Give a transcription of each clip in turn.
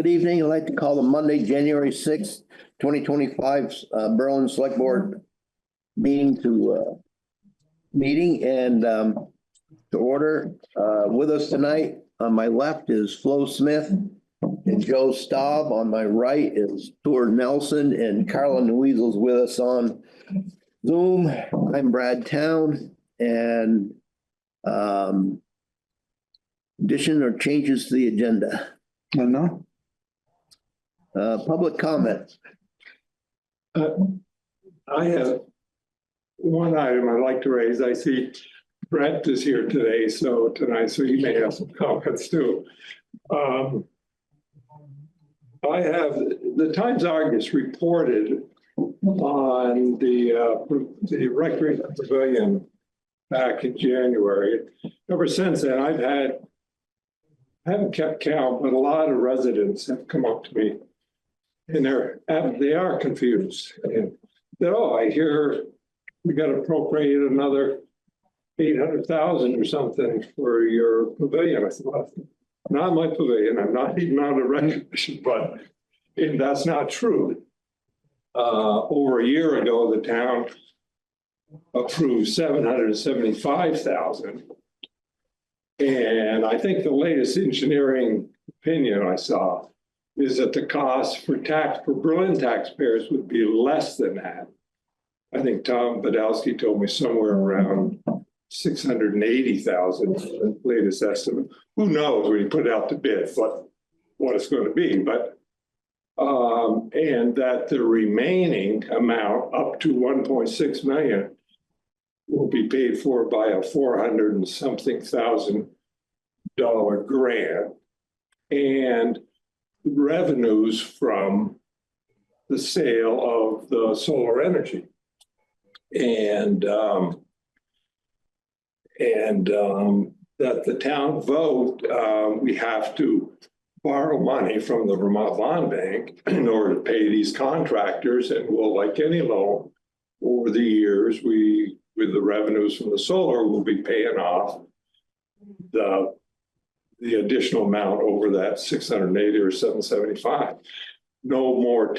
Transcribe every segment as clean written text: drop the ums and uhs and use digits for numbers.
Good evening. I'd like to call the Monday, January 6th, 2025 Berlin Select Board meeting to order. With us tonight on my left is Flo Smith and Joe Staub. On my right is Stuart Nelson and Carla Nuizel's with us on Zoom. I'm Brad Town, and addition or changes to the agenda? No. Public comment. I have one item I'd like to raise. I see Brett is here today, so he may have some comments too. I have the Times Argus reported on the recreation pavilion back in January. Ever since then, I haven't kept count, but a lot of residents have come up to me, and they are confused. And I hear we got appropriated another 800,000 or something for your pavilion. I said, well, not my pavilion. I'm not even on a recognition, but that's not true. Over a year ago, the town approved 775,000. And I think the latest engineering opinion I saw is that the cost for Berlin taxpayers would be less than that. I think Tom Badowski told me somewhere around 680,000, the latest estimate. Who knows when you put it out to bid what it's going to be, but and that the remaining amount up to 1.6 million will be paid for by a $400 and something thousand grant and revenues from the sale of the solar energy. And that the town vote, we have to borrow money from the Vermont Bond Bank in order to pay these contractors, and we'll, like any loan, over the years, with the revenues from the solar, we'll be paying off the additional amount over that 680 or 775. No more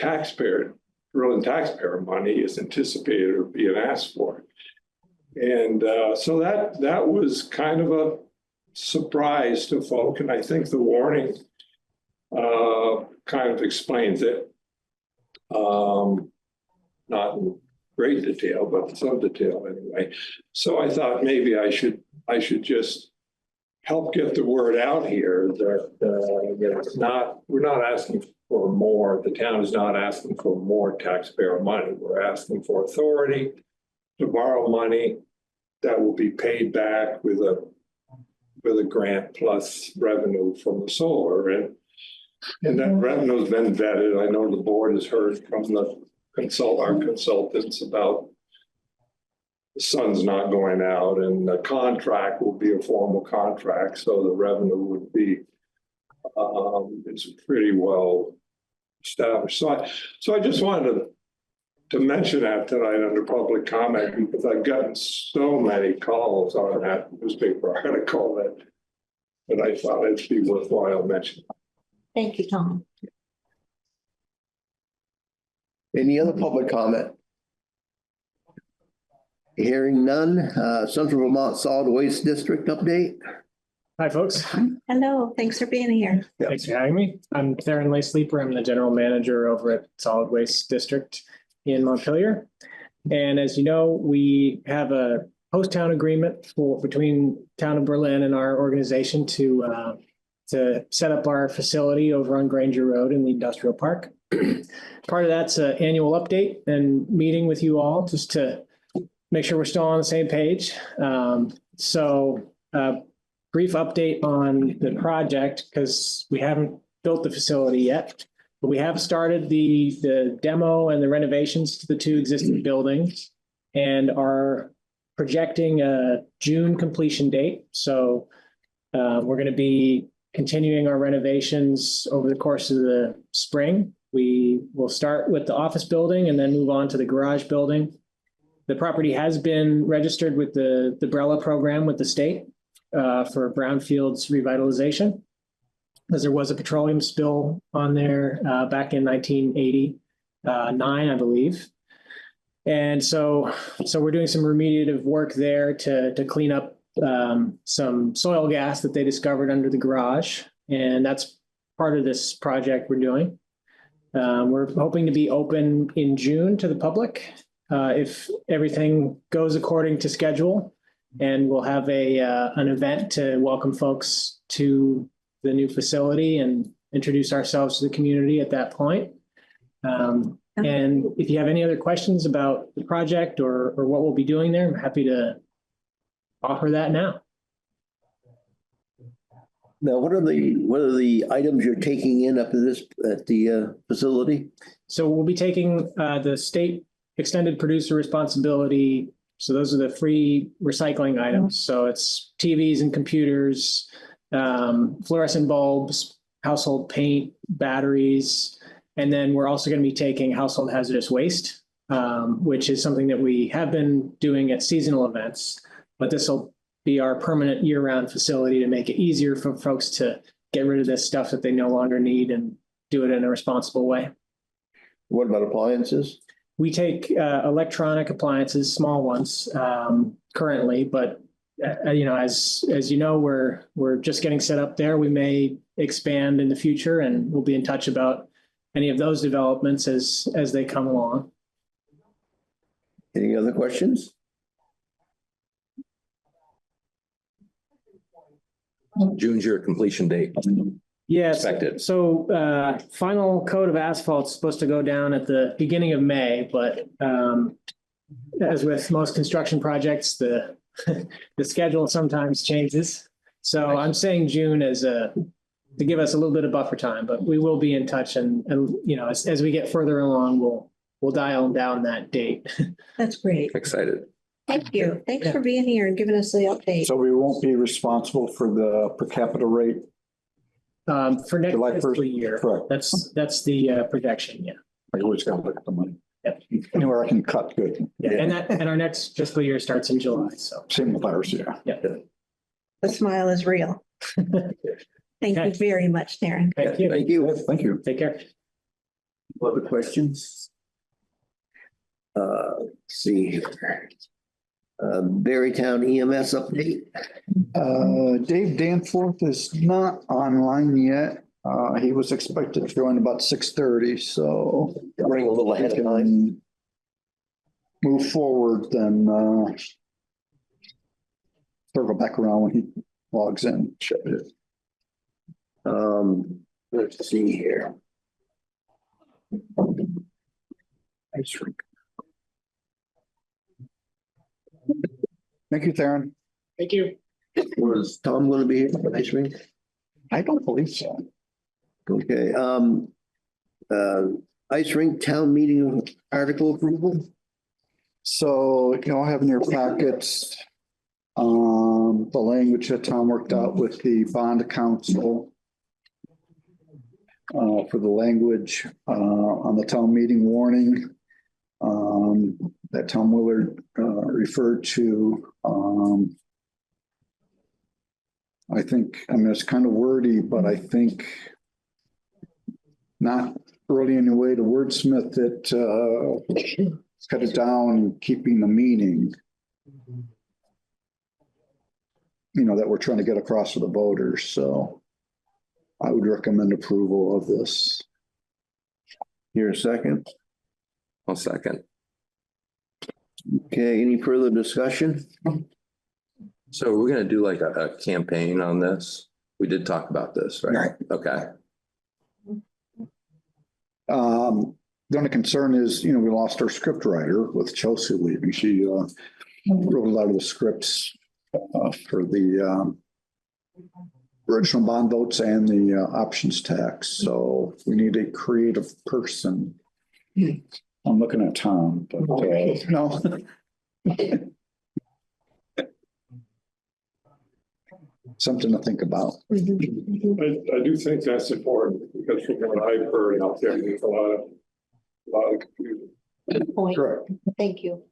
Berlin taxpayer money is anticipated or being asked for. And so that was kind of a surprise to folk, and I think the warning kind of explains it. Not in great detail, but some detail anyway. So I thought maybe I should just help get the word out here that we're not asking for more. The town is not asking for more taxpayer money. We're asking for authority to borrow money that will be paid back with a grant plus revenue from the solar, and that revenue has been vetted. I know the board has heard from our consultants about the sun's not going out, and the contract will be a formal contract, so the revenue would be it's pretty well established. So I just wanted to mention that tonight under public comment, because I've gotten so many calls on that newspaper article that I thought it'd be worthwhile mentioning. Thank you, Tom. Any other public comment? Hearing none. Central Vermont Solid Waste District update. Hi, folks. Hello, thanks for being here. Thanks for having me. I'm Theron Laysleeper. I'm the general manager over at Solid Waste District in Montpelier. And as you know, we have a post-town agreement between Town of Berlin and our organization to set up our facility over on Granger Road in the industrial park. Part of that's an annual update and meeting with you all just to make sure we're still on the same page. Brief update on the project, because we haven't built the facility yet, but we have started the demo and the renovations to the two existing buildings and are projecting a June completion date. So we're going to be continuing our renovations over the course of the spring. We will start with the office building and then move on to the garage building. The property has been registered with the BRELA program with the state for brownfields revitalization. as there was a petroleum spill on there back in 1989, I believe. And so we're doing some remediative work there to clean up some soil gas that they discovered under the garage. And that's part of this project we're doing. We're hoping to be open in June to the public if everything goes according to schedule. And we'll have an event to welcome folks to the new facility and introduce ourselves to the community at that point. And if you have any other questions about the project or what we'll be doing there, I'm happy to offer that now. Now, what are the items you're taking in up to this at the facility? So we'll be taking the state extended producer responsibility. So those are the free recycling items. So it's TVs and computers, fluorescent bulbs, household paint, batteries. And then we're also going to be taking household hazardous waste, which is something that we have been doing at seasonal events. But this will be our permanent year-round facility to make it easier for folks to get rid of this stuff that they no longer need and do it in a responsible way. What about appliances? We take electronic appliances, small ones, currently, but as you know, we're just getting set up there. We may expand in the future, and we'll be in touch about any of those developments as they come along. Any other questions? June's your completion date. Yes. Expected. So final coat of asphalt is supposed to go down at the beginning of May, but as with most construction projects, the schedule sometimes changes. So I'm saying June as to give us a little bit of buffer time, but we will be in touch, and as we get further along, we'll dial down that date. That's great. Excited. Thank you. Thanks for being here and giving us the update. So we won't be responsible for the per capita rate? For next July 1st, fiscal year. correct. That's the projection. Yeah. I always gotta look at the money. Yep. Anywhere I can cut, good. Yeah. And our next fiscal year starts in July. So Same with ours, yeah. yeah. The smile is real. Thank you Okay. very much, Darren. Thank you. Thank you. Thank you. Take care. Other questions? Let's see here. Berrytown EMS update. Dave Danforth is not online yet. He was expected to join about 6:30, so. Running a little ahead of time. Move forward, then circle back around when he logs in. Let's see here. Thank you, Theron. Thank you. Was Tom going to be here for ice rink? I don't believe so. Okay, ice rink town meeting article approval? So, I have in your packets, the language that Tom worked out with the bond council for the language on the town meeting warning that Tom Willard referred to. I think, it's kind of wordy, but I think not really any way to wordsmith it, cut it down and keeping the meaning, that we're trying to get across to the voters. So I would recommend approval of this. Here a second. I'll second. Okay, any further discussion? So we're gonna do like a campaign on this. We did talk about this, right? Right. Okay. The only concern is, we lost our script writer with Chelsea leaving. She wrote a lot of the scripts for the original bond votes and the options tax. So we need a creative person. I'm looking at Tom, but no. Something to think about. I do think that's important because from what I've heard out there, there's a lot of confusion. Good point. Correct. Thank you.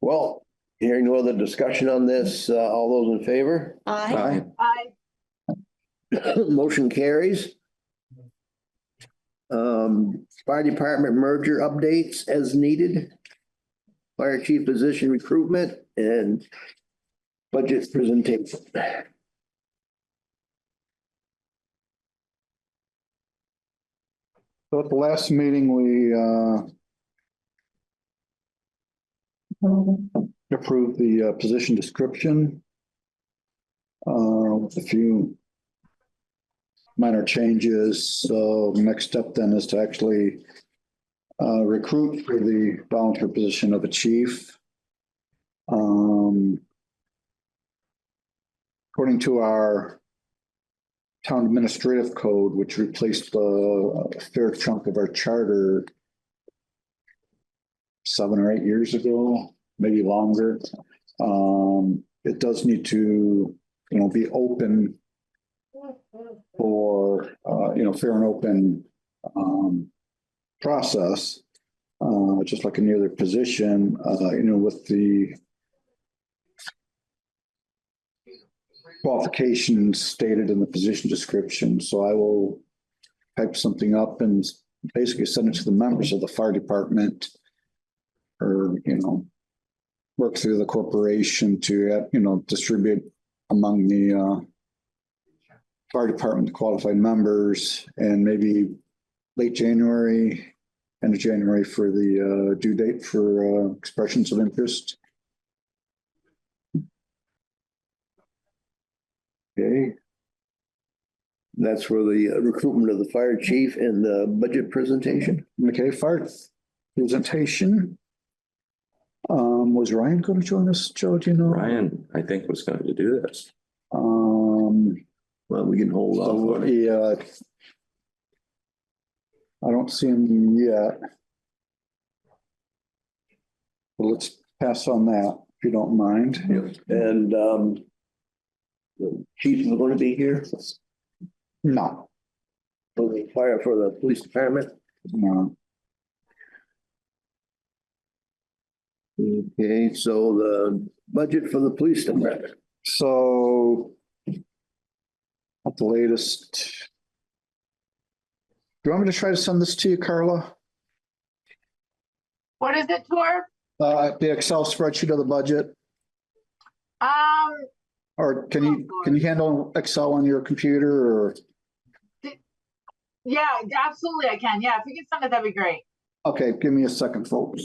Well, Hearing no other discussion on this, all those in favor? Aye. Motion carries. Fire department merger updates as needed. Fire chief position recruitment and budget presentation. So at the last meeting, we approved the position description. With a few minor changes. So the next step then is to actually recruit for the volunteer position of a chief. According to our town administrative code, which replaced a fair chunk of our charter 7 or 8 years ago, maybe longer. It does need to, be open for, fair and open process, just like any other position, with the qualifications stated in the position description. So I will type something up and basically send it to the members of the fire department, or, work through the corporation to, distribute among the fire department qualified members, and maybe late January, end of January for the due date for expressions of interest. Okay. That's for the recruitment of the fire chief and the budget presentation. Okay, fire presentation. Was Ryan going to join us, Joe? Do you know? Ryan, I think, was going to do this. Well, we can hold off on it. Yeah. I don't see him yet. But let's pass on that, if you don't mind. And the chief is going to be here No, for the fire, for the police department. no. Okay, so the budget for the police department. So at the latest. Do you want me to try to send this to you, Carla? What is it for? The Excel spreadsheet of the budget, or can you handle Excel on your computer, or? Yeah, absolutely I can. Yeah, if you can send it, that'd be great. Okay, give me a second, folks.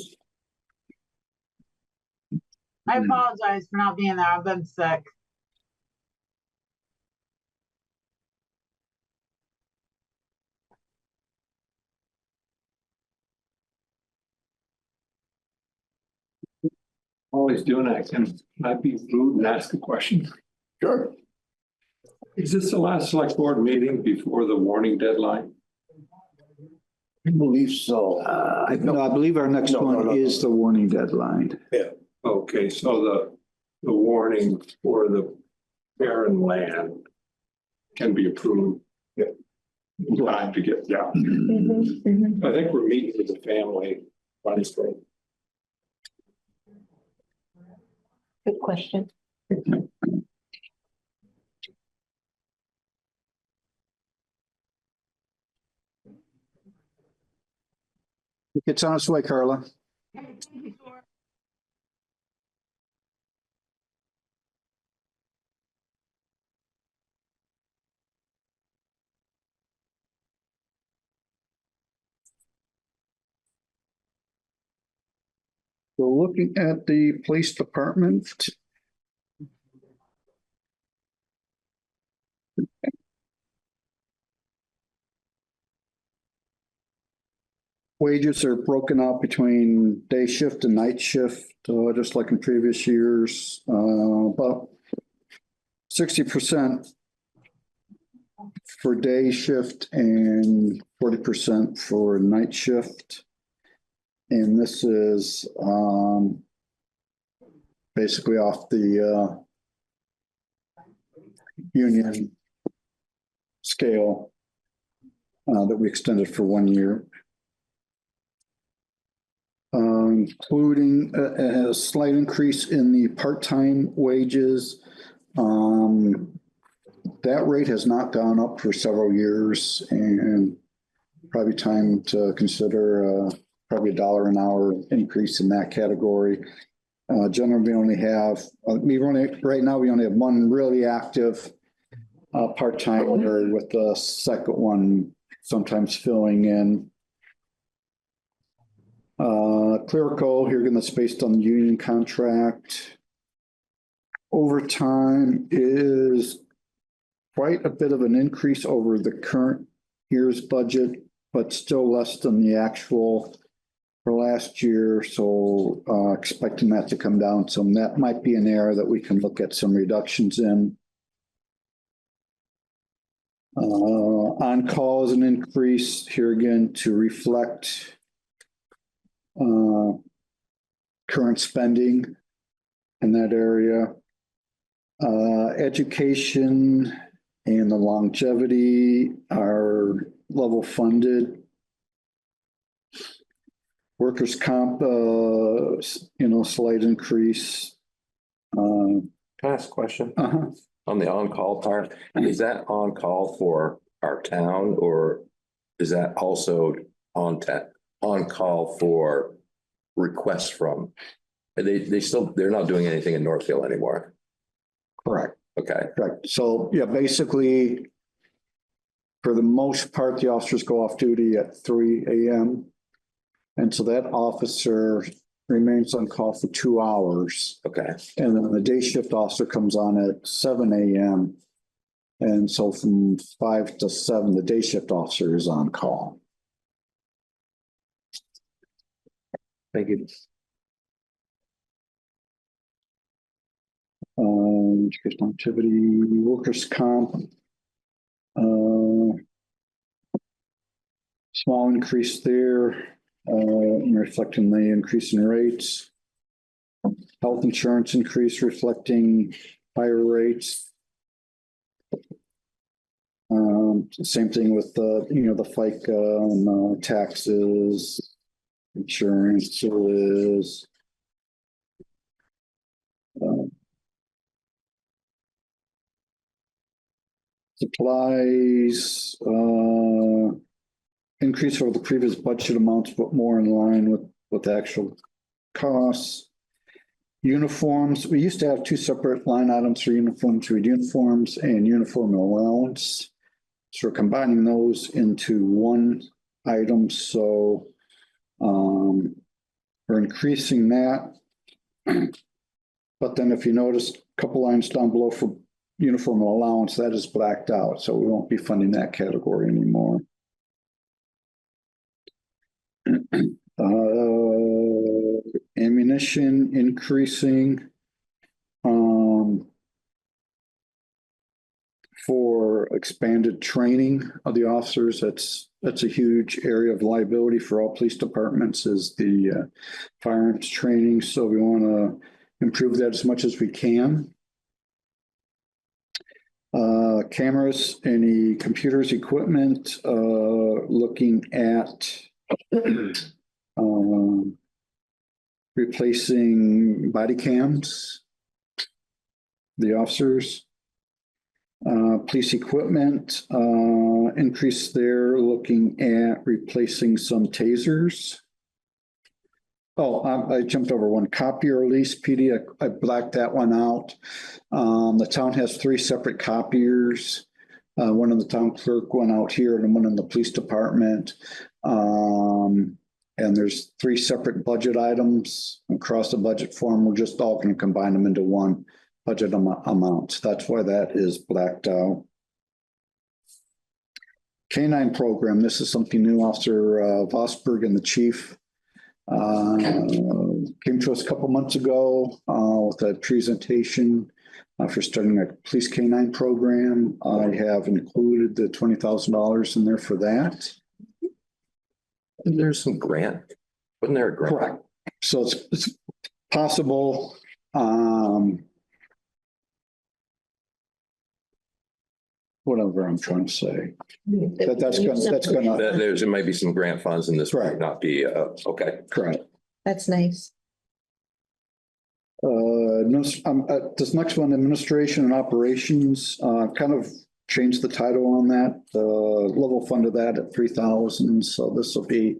I apologize for not being there. I've been sick. While he's doing that, can I be rude and ask a question? Sure. Is this the last select board meeting before the warning deadline? I believe so. No, I believe our next No. one is the warning deadline. Okay, so the warning for the barren land can be approved. Time to get, yeah. I think we're meeting with the family Wednesday. Good question. It's on its way, Carla. So looking at the police department. Wages are broken out between day shift and night shift, just like in previous years. About 60% for day shift and 40% for night shift. And this is basically off the union scale that we extended for 1 year. including a slight increase in the part-time wages. That rate has not gone up for several years, and probably time to consider probably $1 an hour increase in that category. Generally, we only have, right now, we only have one really active part-timer, with the second one sometimes filling in. Clerical, here again, that's based on the union contract. Overtime is quite a bit of an increase over the current year's budget, but still less than the actual for last year. So expecting that to come down some. That might be an area that we can look at some reductions in. On-call is an increase here again to reflect current spending in that area. Education and the longevity are level funded. Workers' comp, slight increase. Can I ask a question? On the on-call part, is that on-call for our town, or is that also on-call for requests from? They're not doing anything in North Hill anymore. Correct. Okay. Correct. So yeah, basically, for the most part, the officers go off duty at 3 a.m. And so that officer remains on call for 2 hours. Okay. And then the day shift officer comes on at 7 a.m. And so from 5 to 7, the day shift officer is on call. Thank you. Educational activity, workers' comp. Small increase there, reflecting the increase in rates. Health insurance increase reflecting higher rates. Same thing with the FICA, taxes, insurance is. Supplies increase over the previous budget amounts, but more in line with the actual costs. Uniforms, we used to have 2 separate line items for uniforms, uniforms and uniform allowance. So we're combining those into one item. So we're increasing that. But then if you notice a couple lines down below for uniform allowance, that is blacked out. So we won't be funding that category anymore. Ammunition increasing for expanded training of the officers. That's a huge area of liability for all police departments, is the firearms training. So we want to improve that as much as we can. Cameras, any computers, equipment, looking at replacing body cams, the officers. Police equipment, increase there, looking at replacing some tasers. Oh, I jumped over one. Copier lease, PD, I blacked that one out. The town has 3 separate copiers. One in the town clerk, one out here, and one in the police department. And there's 3 separate budget items across the budget form. We're just all going to combine them into one budget amount. That's why that is blacked out. K-9 program. This is something new. Officer Vosberg and the chief came to us a couple months ago with a presentation for starting a police K-9 program. I have included the $20,000 in there for that. And there's some grant. Wasn't there a grant? Correct. So it's possible. Whatever I'm trying to say. There might be some grant funds in this. Right. Might not be okay. Correct. That's nice. This next one, administration and operations, kind of changed the title on that, level funded that at 3,000. So this will be,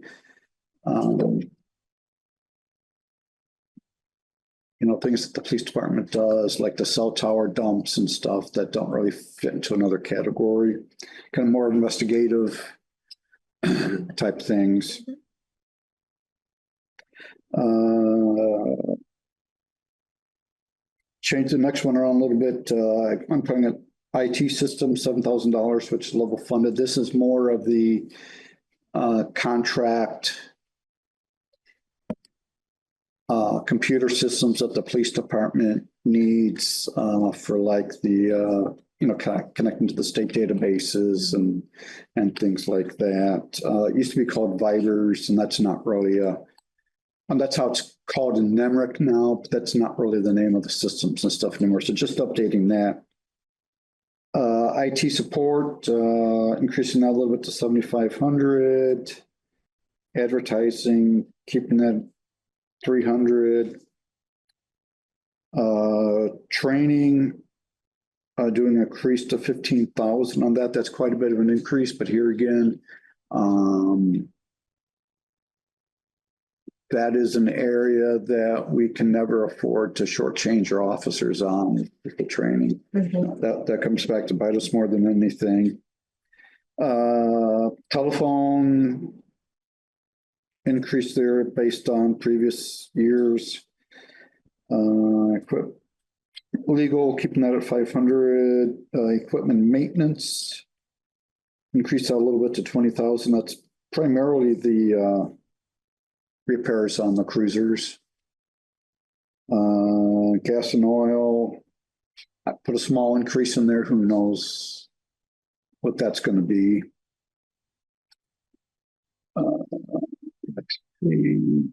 things that the police department does, like the cell tower dumps and stuff that don't really fit into another category, kind of more investigative type things. Change the next one around a little bit. I'm putting an IT system, $7,000, which is level funded. This is more of the contract computer systems that the police department needs for like the, connecting to the state databases and things like that. It used to be called Viters, and that's not really and that's how it's called in NEMRIC now, but that's not really the name of the systems and stuff anymore. So just updating that. IT support, increasing that a little bit to 7,500. Advertising, keeping that 300. Training, doing an increase to 15,000 on that. That's quite a bit of an increase, but here again, that is an area that we can never afford to shortchange our officers on with the training. That comes back to bite us more than anything. Telephone increase there based on previous years. Legal, keeping that at 500. Equipment maintenance, increase that a little bit to 20,000. That's primarily the repairs on the cruisers. Gas and oil, I put a small increase in there. Who knows what that's going to be. Let's see.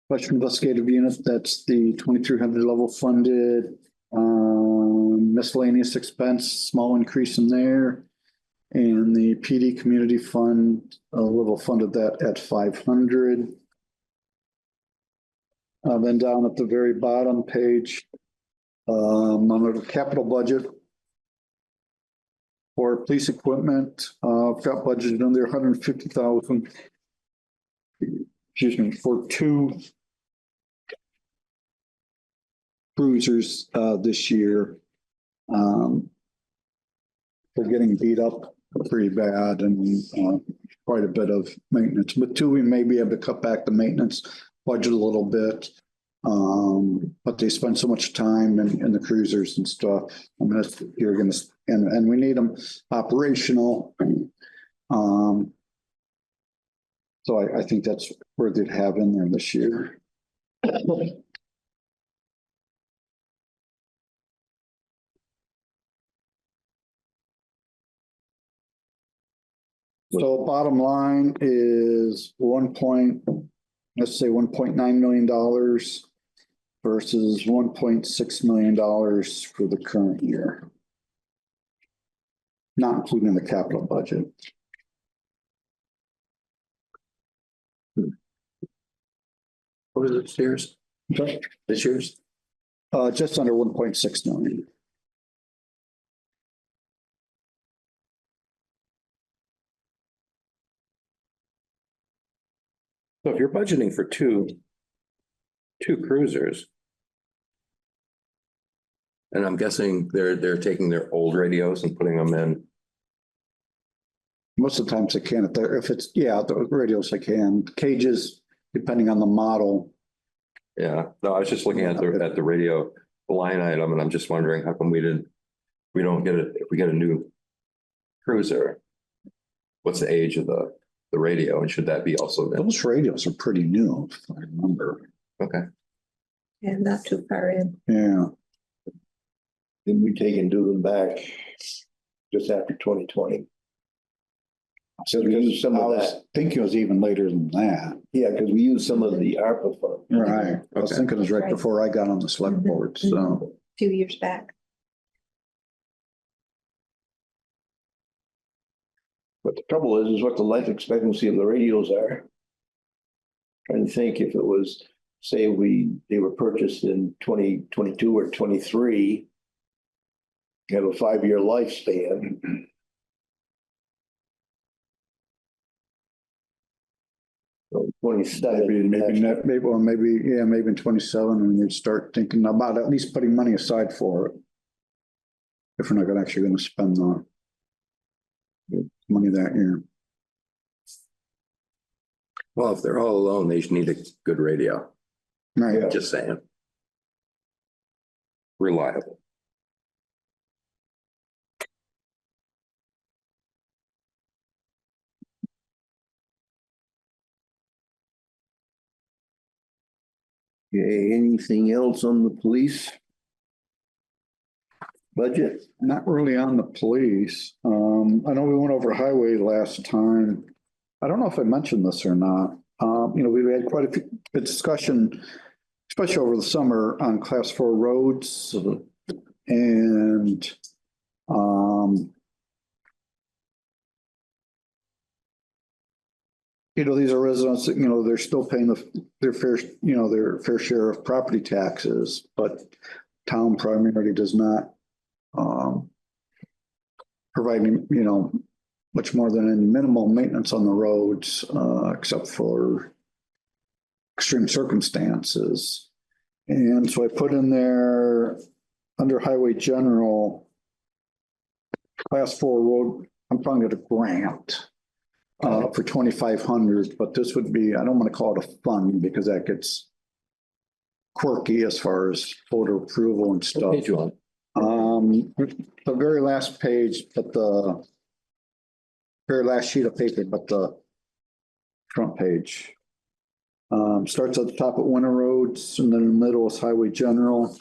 Special investigative unit, that's the 2,300 level funded. Miscellaneous expense, small increase in there. And the PD community fund, a level funded that at 500. Then down at the very bottom page, under the capital budget for police equipment, got budgeted under 150,000. Excuse me, for 2 cruisers this year. They're getting beat up pretty bad and quite a bit of maintenance. But 2, we may be able to cut back the maintenance budget a little bit. But they spend so much time in the cruisers and stuff. I mean, you're going to, and we need them operational. So I think that's where they'd have in there this year. So bottom line is let's say $1.9 million versus $1.6 million for the current year, not including the capital budget. What is it, this year's? Okay. This year's? Just under 1.6 million. So if you're budgeting for two cruisers, and I'm guessing they're taking their old radios and putting them in. Most of the times they can, if it's, the radios they can. Cages, depending on the model. Yeah, no, I was just looking at the radio line item, and I'm just wondering how come we don't get it if we get a new cruiser. What's the age of the radio, and should that be also then? Those radios are pretty new, if I remember. Okay. And not too far in. Yeah. Then we take and do them back just after 2020. So we use some of I was that. thinking it was even later than that. Yeah, because we use some of the ARPA funds. Right. I was Okay. thinking it was right before I got on the select board, so. A few years back. But the trouble is what the life expectancy of the radios are. Trying to think if it was, say they were purchased in 2022 or 23. Have a 5-year lifespan. So 27. Maybe in 27, when you start thinking about at least putting money aside for it. If we're not actually gonna spend the money that year. Well, if they're all alone, they should need a good radio. Right. Just saying. Reliable. Okay, anything else on the police budget? Not really on the police. I know we went over highway last time. I don't know if I mentioned this or not. We had quite a few discussion, especially over the summer, on class 4 roads. And these are residents that, they're still paying their fair share of property taxes, but town primarily does not provide much more than any minimal maintenance on the roads, except for extreme circumstances. And so I put in there under highway general, class 4 road, I'm trying to get a grant for 2,500, but this would be, I don't want to call it a fund because that gets quirky as far as photo approval and stuff. Page one. The very last page, but the very last sheet of paper, but the front page. Starts at the top at winter roads, and then in the middle is highway general.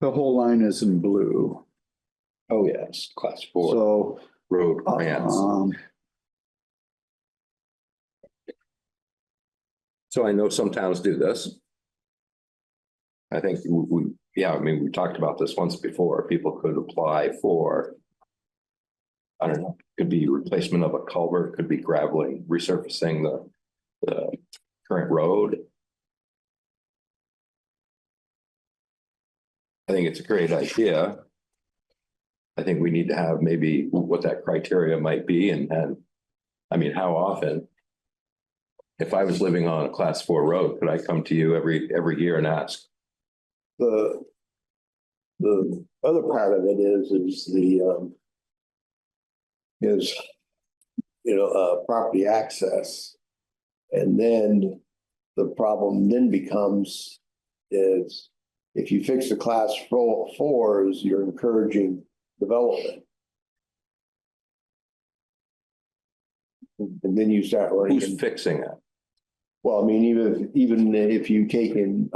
The whole line is in blue. Oh, yes, class 4 So, road grants. So I know some towns do this. I think we talked about this once before. People could apply for, I don't know, could be replacement of a culvert, could be graveling, resurfacing the current road. I think it's a great idea. I think we need to have maybe what that criteria might be and I mean, how often? If I was living on a class 4 road, could I come to you every year and ask? The other part of it is property access. And then the problem then becomes is if you fix the class 4s, you're encouraging development. And then you start running. Who's fixing it? Well, I mean, even if you take in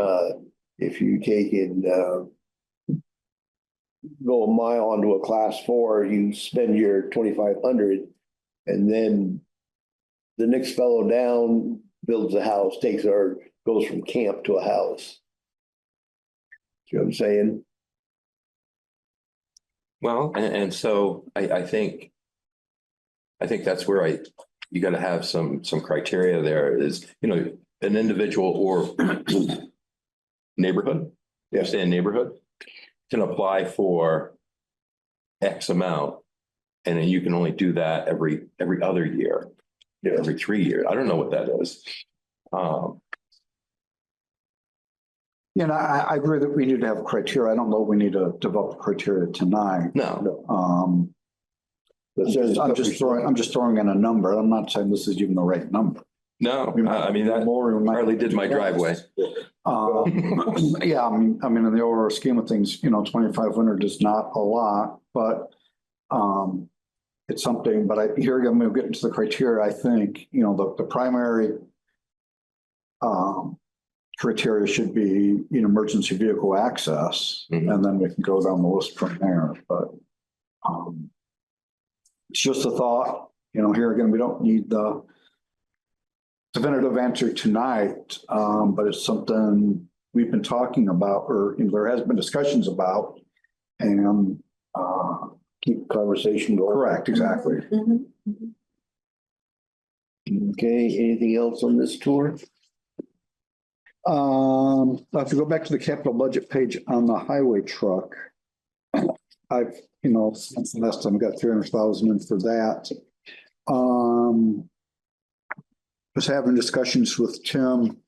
go a mile onto a class 4, you spend your 2,500, and then the next fellow down builds a house, goes from camp to a house. See what I'm saying? Well, and so I think that's where you got to have some criteria there is, an individual or neighborhood, say a neighborhood can apply for X amount. And then you can only do that every other year, every 3 years. I don't know what that is. I agree that we need to have criteria. I don't know if we need to develop criteria tonight. No. I'm just throwing in a number. I'm not saying this is even the right number. No, I mean, that hardly did my driveway. Yeah, I mean, in the overall scheme of things, 2,500 is not a lot, but it's something. But here again, we'll get into the criteria. I think, the primary criteria should be, emergency vehicle access, and then we can go down the list from there. But it's just a thought. Here again, we don't need the definitive answer tonight, but it's something we've been talking about, or there has been discussions about. and, Keep the conversation going. correct, exactly. Mhm. Okay, anything else on this tour? If you go back to the capital budget page on the highway truck, I've, since the last time I got 300,000 in for that. Was having discussions with Tim.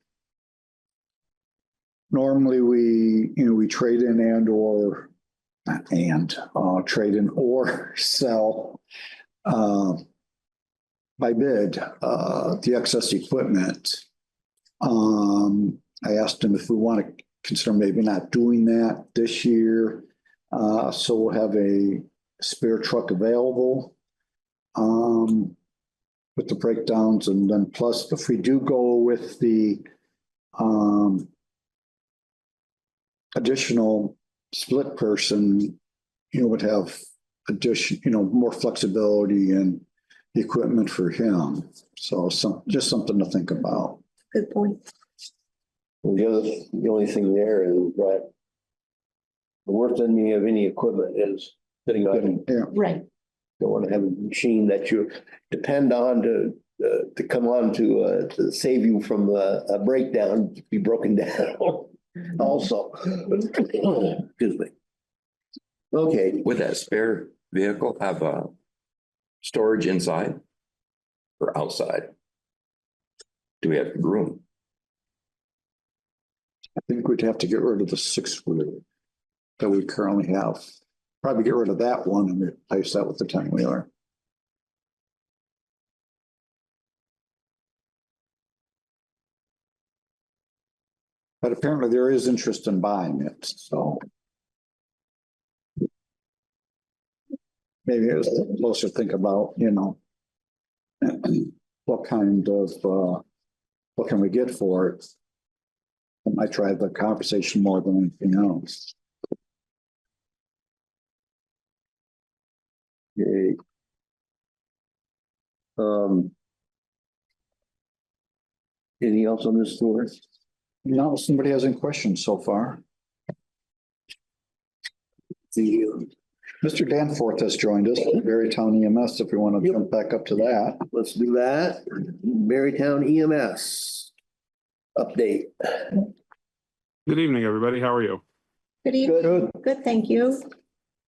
Normally we trade in trade in or sell, by bid, the excess equipment. I asked him if we want to consider maybe not doing that this year. So we'll have a spare truck available, with the breakdowns, and then plus if we do go with the, additional split person, would have more flexibility and equipment for him. So just something to think about. Good point. Well, the only thing there is that the worst enemy of any equipment is sitting on. Yeah, Right. Don't want to have a machine that you depend on to come on to save you from a breakdown, be broken down also. Excuse me. Okay, Would that spare vehicle have a storage inside or outside? Do we have room? I think we'd have to get rid of the 6-wheeler that we currently have. Probably get rid of that one and replace that with the 10-wheeler. But apparently there is interest in buying it, so. Maybe it was closer to think about, what kind of, what can we get for it? It might drive the conversation more than anything else. okay. Anything else on this tour? No, somebody has any questions so far? Mr. Danforth has joined us, Berrytown EMS, if we want to jump back up to that. Let's do that. Berrytown EMS update. Good evening, everybody. How are you? Good evening. Good, thank you.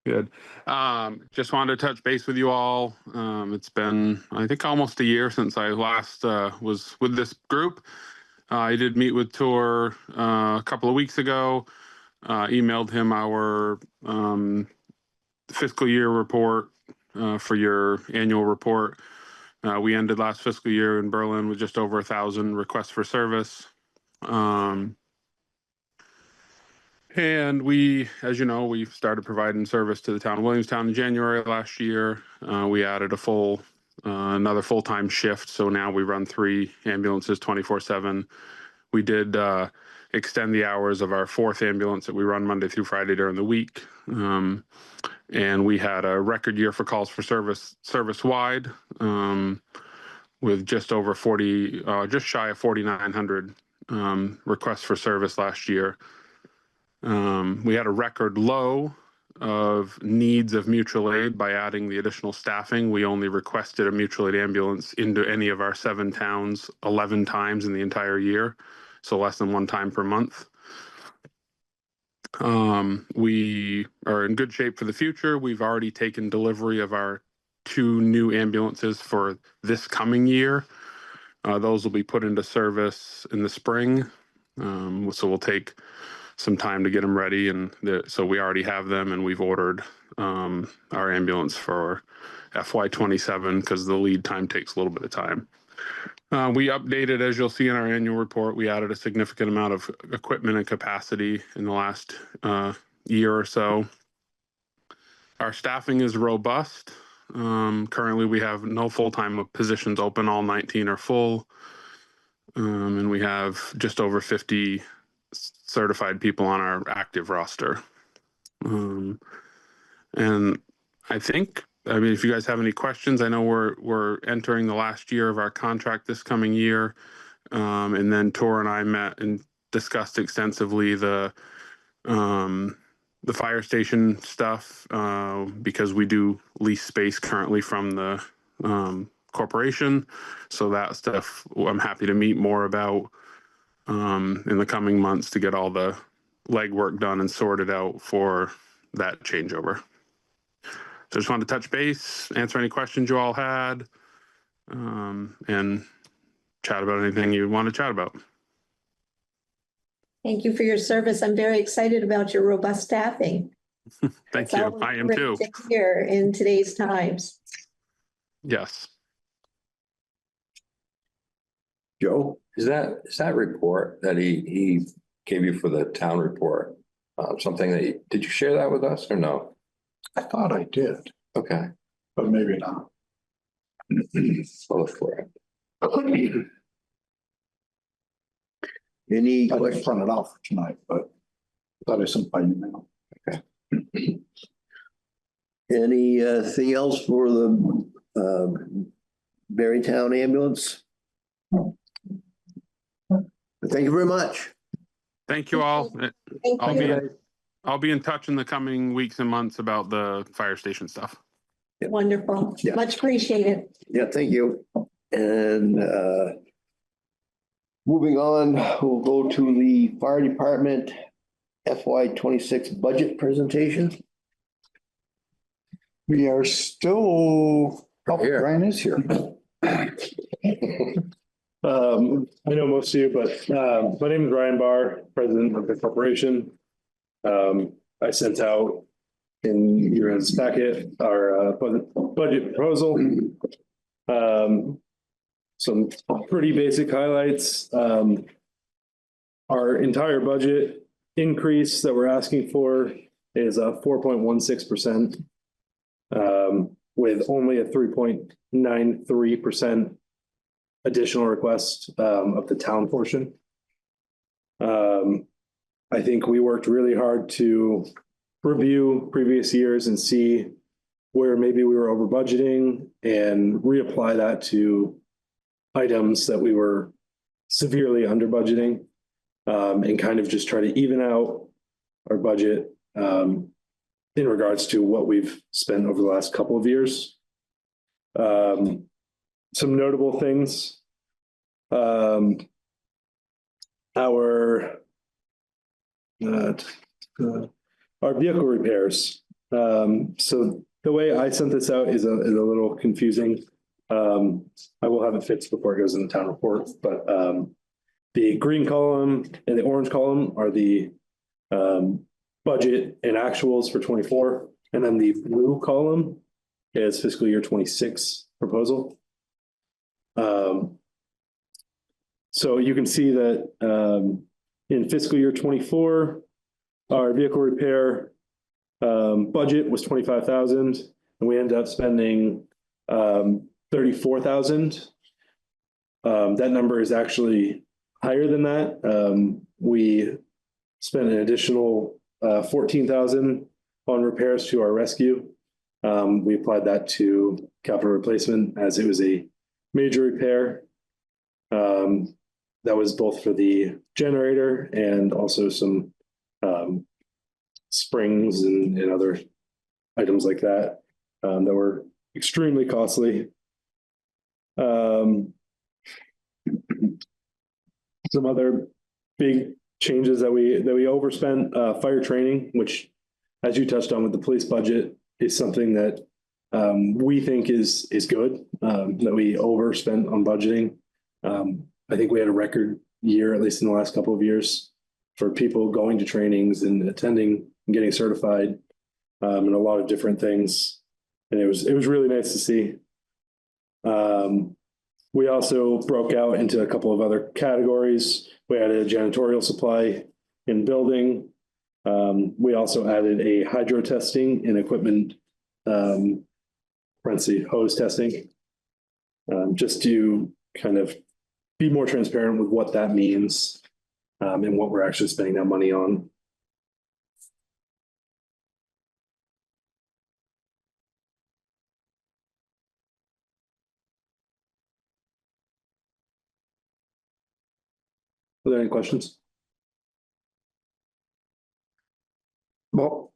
Good. Just wanted to touch base with you all. It's been, I think, almost a year since I last was with this group. I did meet with Tor a couple of weeks ago. Emailed him our fiscal year report for your annual report. We ended last fiscal year in Berlin with just over 1,000 requests for service. And we, as you know, we started providing service to the town of Williamstown in January last year. We added another full-time shift. So now we run 3 ambulances 24/7. We did extend the hours of our 4th ambulance that we run Monday through Friday during the week. And we had a record year for calls for service wide, with just over 40, just shy of 4,900 requests for service last year. We had a record low of needs of mutual aid by adding the additional staffing. We only requested a mutual aid ambulance into any of our 7 towns 11 times in the entire year, so less than 1 time per month. We are in good shape for the future. We've already taken delivery of our 2 new ambulances for this coming year. Those will be put into service in the spring. So we'll take some time to get them ready, and so we already have them, and we've ordered our ambulance for FY27 because the lead time takes a little bit of time. We updated, as you'll see in our annual report, we added a significant amount of equipment and capacity in the last year or so. Our staffing is robust. Currently, we have no full-time positions open. All 19 are full. And we have just over 50 certified people on our active roster. And I mean, if you guys have any questions, I know we're entering the last year of our contract this coming year. And then Tor and I met and discussed extensively the the fire station stuff, because we do lease space currently from the corporation. So that stuff I'm happy to meet more about in the coming months to get all the legwork done and sorted out for that changeover. So just wanted to touch base, answer any questions you all had, and chat about anything you want to chat about. Thank you for your service. I'm very excited about your robust staffing. Thank you. I am too. Here in today's times. Yes. Joe? Is that report that he gave you for the town report, something that, did you share that with us or no? I thought I did, Okay. but maybe not. I'll look for it. Any I didn't questions? print it out for tonight, but I thought I sent by email. Anything else for the Berrytown ambulance? Thank you very much. Thank you all. Thank you. I'll be in touch in the coming weeks and months about the fire station stuff. Wonderful. Yeah. Much appreciated. Yeah, thank you. And moving on, we'll go to the fire department FY 26 budget presentation. We are still, oh, Here. Brian is here. I know most of you, but my name is Ryan Barr, president of the corporation. I sent out in your guys' packet our budget proposal. Some pretty basic highlights. Our entire budget increase that we're asking for is 4.16%, with only a 3.93% additional request of the town portion. I think we worked really hard to review previous years and see where maybe we were over budgeting and reapply that to items that we were severely under budgeting, and kind of just try to even out our budget in regards to what we've spent over the last couple of years. Some notable things. Our vehicle repairs. So the way I sent this out is a little confusing. I will have it fixed before it goes in the town report, but the green column and the orange column are the budget and actuals for 24, and then the blue column is fiscal year 26 proposal. So you can see that in fiscal year 24, our vehicle repair budget was 25,000, and we ended up spending 34,000. That number is actually higher than that. We spent an additional 14,000 on repairs to our rescue. We applied that to capital replacement as it was a major repair. That was both for the generator and also some springs and other items like that that were extremely costly. Some other big changes that we overspent, fire training, which, as you touched on with the police budget, is something that we think is good, that we overspent on budgeting. I think we had a record year, at least in the last couple of years, for people going to trainings and attending and getting certified, and a lot of different things. And it was really nice to see. We also broke out into a couple of other categories. We added janitorial supply in building. We also added a hydro testing and equipment, hose testing, just to kind of be more transparent with what that means, and what we're actually spending that money on. Are there any questions? Well,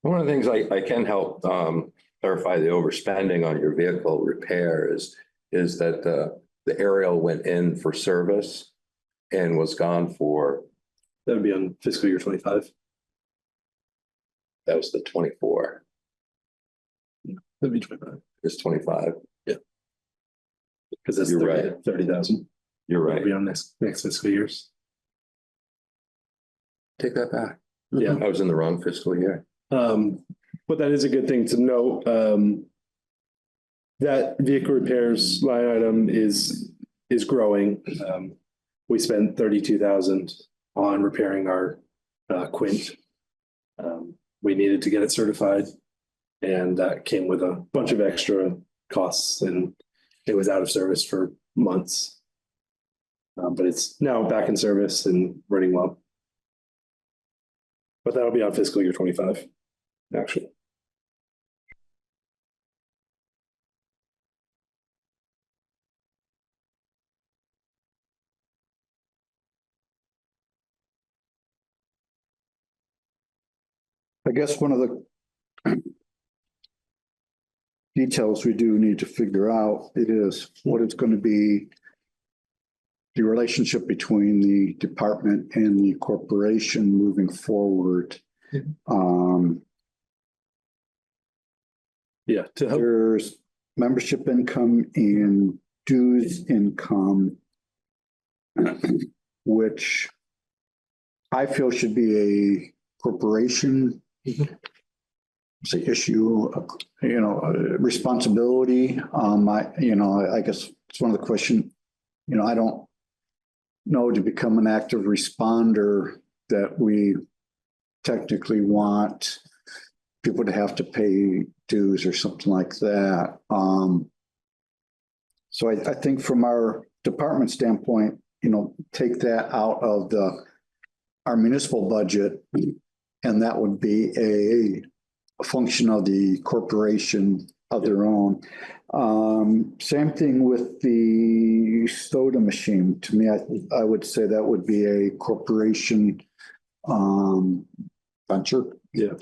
One of the things I can help clarify the overspending on your vehicle repair is that the aerial went in for service and was gone for, That would be on fiscal year 25. that was the 24, That'd be 25. it's 25. Because that's You're right. 30,000. You're That'll right. be on next fiscal years. Take that back. Yeah. I was in the wrong fiscal year. But that is a good thing to note. That vehicle repairs line item is growing. We spent 32,000 on repairing our Quint. We needed to get it certified, and that came with a bunch of extra costs, and it was out of service for months. But it's now back in service and running well. But that'll be on fiscal year 25, actually. I guess one of the details we do need to figure out is what is going to be the relationship between the department and the corporation moving forward. Yeah, to help. There's membership income and dues income, which I feel should be a corporation say issue, responsibility. I guess it's one of the questions, I don't know to become an active responder that we technically want people to have to pay dues or something like that. So I think from our department standpoint, take that out of our municipal budget, and that would be a function of the corporation of their own. Same thing with the soda machine. To me, I would say that would be a corporation venture. Yeah.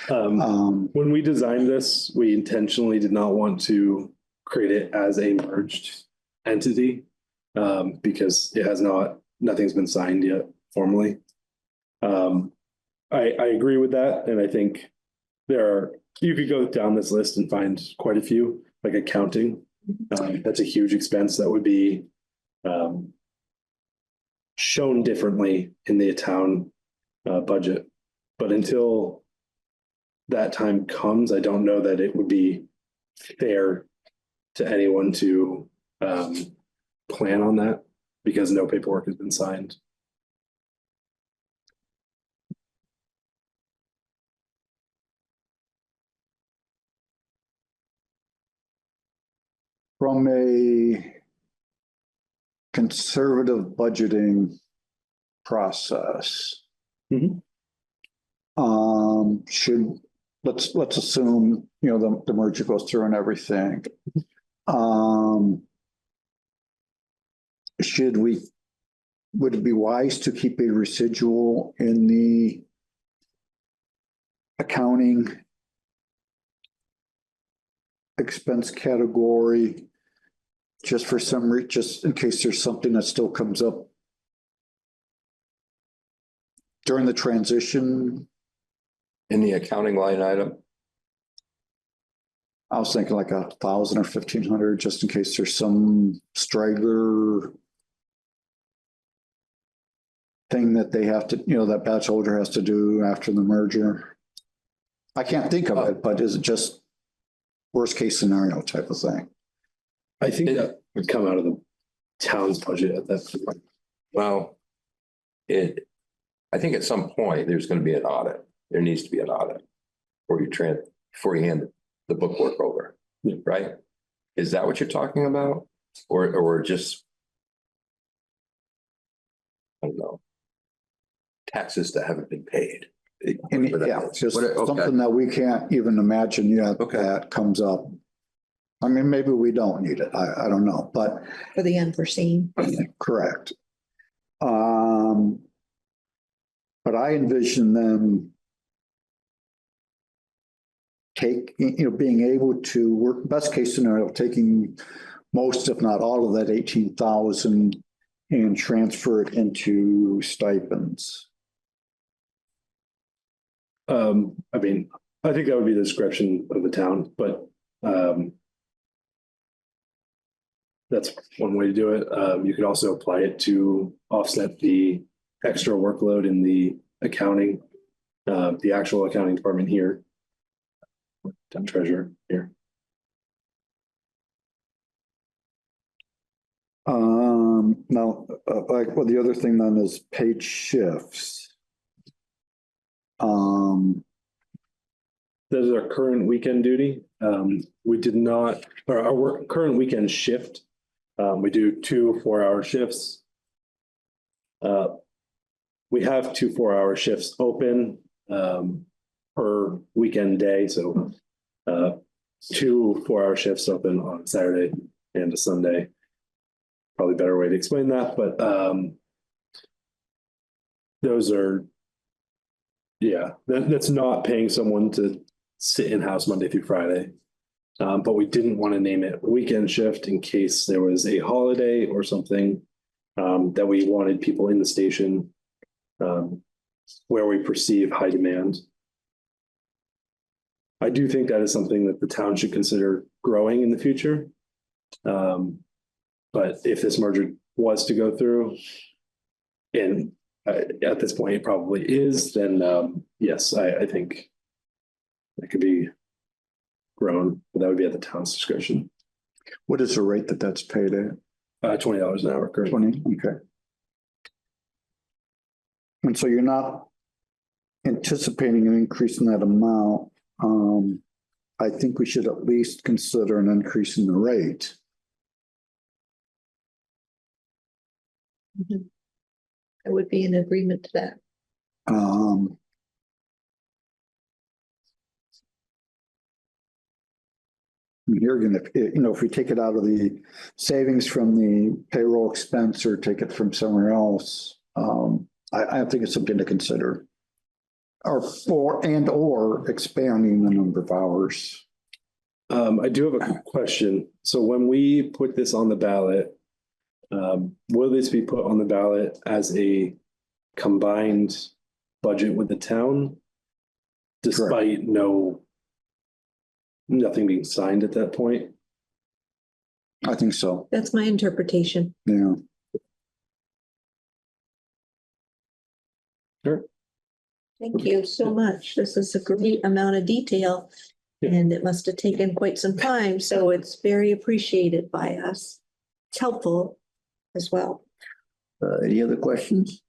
When we designed this, we intentionally did not want to create it as a merged entity because it has nothing's been signed yet formally. I agree with that, and I think you could go down this list and find quite a few, like accounting. That's a huge expense that would be shown differently in the town budget. But until that time comes, I don't know that it would be fair to anyone to plan on that because no paperwork has been signed. From a conservative budgeting process, let's assume the merger goes through and everything. Would it be wise to keep a residual in the accounting expense category just in case there's something that still comes up during the transition? In the accounting line item? I was thinking like 1,000 or 1,500, just in case there's some straggler thing that they have to, that batch holder has to do after the merger. I can't think of it, but is it just worst case scenario type of thing? I think that would come out of the town's budget at that point. Well, I think at some point there's going to be an audit. There needs to be an audit before you hand the bookwork over, right? Is that what you're talking about, or just, I don't know, taxes that haven't been paid? Yeah, it's just something that we can't even imagine yet that comes up. I mean, maybe we don't need it. I don't know, but For the unforeseen. correct. But I envision them being able to work, best case scenario, taking most, if not all of that 18,000 and transfer it into stipends. I mean, I think that would be the discretion of the town, but that's one way to do it. You could also apply it to offset the extra workload in the accounting, the actual accounting department here. Town treasurer here. Now, like, well, the other thing then is paid shifts. That is our current weekend duty. We did not, or our current weekend shift. We do 2 4-hour shifts. We have 2 4-hour shifts open per weekend day. So 2 4-hour shifts open on Saturday and a Sunday. Probably a better way to explain that, but those are, yeah, that's not paying someone to sit in-house Monday through Friday. But we didn't want to name it weekend shift in case there was a holiday or something that we wanted people in the station where we perceive high demand. I do think that is something that the town should consider growing in the future. But if this merger was to go through, and at this point it probably is, then yes, I think it could be grown, but that would be at the town's discretion. What is the rate that's paid at? $20 an hour currently. 20, okay. And so you're not anticipating an increase in that amount. I think we should at least consider an increase in the rate. I would be in agreement to that. Here again, if we take it out of the savings from the payroll expense or take it from somewhere else, I think it's something to consider. Or expanding the number of hours. I do have a question. So when we put this on the ballot, will this be put on the ballot as a combined budget with the town? Despite nothing being signed at that point? I think so. That's my interpretation. Yeah. Sure. Thank you so much. This is a great amount of detail. Yeah. And it must have taken quite some time, so it's very appreciated by us. It's helpful as well. Any other questions?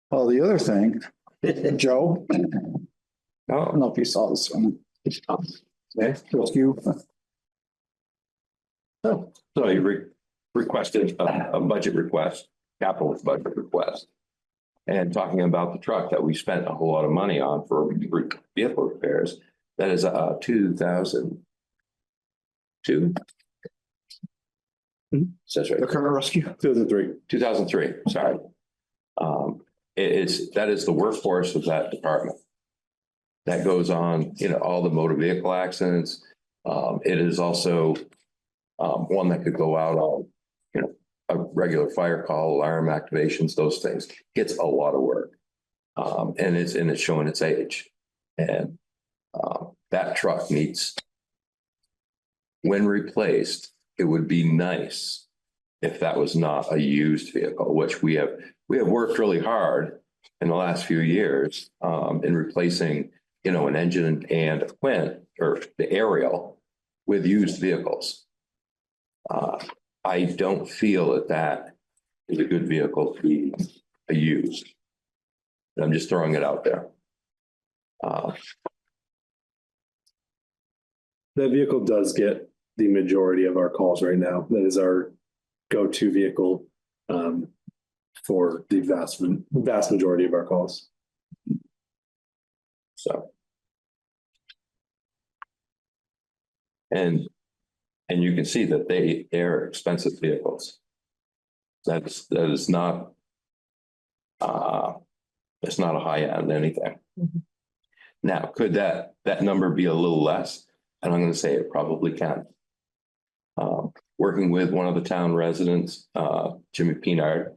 Well, the other thing, Joe, I Oh, don't know if you saw this one. Thank you. so you requested a budget request, capital budget request. And talking about the truck that we spent a whole lot of money on for vehicle repairs, that is 2002. Says right. The current rescue. 2003. 2003, sorry. That is the workforce of that department. That goes on, all the motor vehicle accidents. It is also one that could go out on, a regular fire call, alarm activations, those things. Gets a lot of work. And it's showing its age. And that truck needs, when replaced, it would be nice if that was not a used vehicle, which we have worked really hard in the last few years in replacing, an engine and a Quint or the aerial with used vehicles. I don't feel that is a good vehicle to be a used. I'm just throwing it out there. That vehicle does get the majority of our calls right now. That is our go-to vehicle for the vast majority of our calls. So. And you can see that they're expensive vehicles. That is not It's not a high end anything. Mhm. Now, could that number be a little less? And I'm going to say it probably can. Working with one of the town residents, Jimmy Peenard,